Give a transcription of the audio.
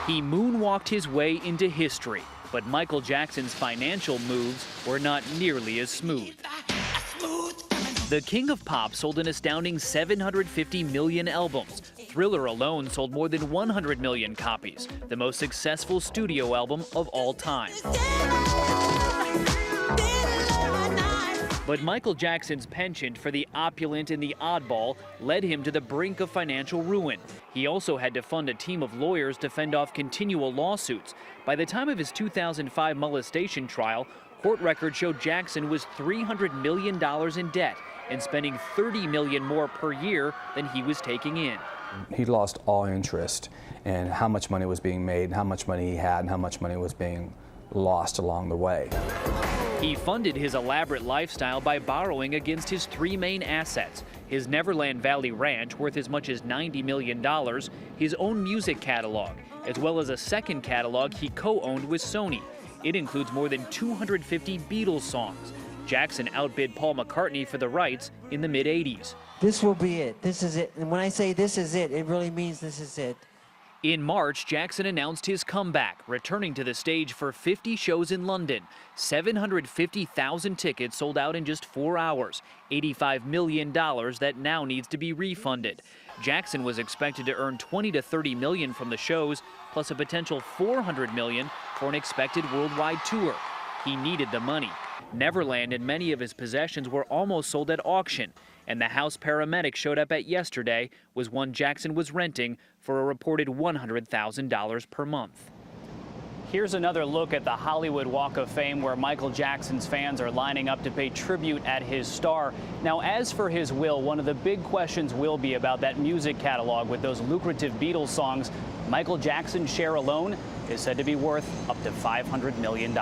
He moonwalked his way into history, but Michael Jackson's financial moves were not nearly as smooth. The King of Pop sold an astounding 750 million albums. Thriller alone sold more than 100 million copies, the most successful studio album of all time. But Michael Jackson's penchant for the opulent and the oddball led him to the brink of financial ruin. He also had to fund a team of lawyers to fend off continual lawsuits. By the time of his 2005 molestation trial, court records showed Jackson was $300 million in debt and spending $30 million more per year than he was taking in. He lost all interest in how much money was being made, how much money he had, and how much money was being lost along the way. He funded his elaborate lifestyle by borrowing against his three main assets: his Neverland Valley Ranch, worth as much as $90 million, his own music catalog, as well as a second catalog he co-owned with Sony. It includes more than 250 Beatles songs. Jackson outbid Paul McCartney for the rights in the mid-'80s. This will be it. This is it. And when I say this is it, it really means this is it. In March, Jackson announced his comeback, returning to the stage for 50 shows in London. 750,000 tickets sold out in just 4 hours, $85 million that now needs to be refunded. Jackson was expected to earn $20 to $30 million from the shows, plus a potential $400 million for an expected worldwide tour. He needed the money. Neverland and many of his possessions were almost sold at auction, and the house paramedic showed up at yesterday was one Jackson was renting for a reported $100,000 per month. Here's another look at the Hollywood Walk of Fame, where Michael Jackson's fans are lining up to pay tribute at his star. Now, as for his will, one of the big questions will be about that music catalog with those lucrative Beatles songs. Michael Jackson's share alone is said to be worth up to $500 million.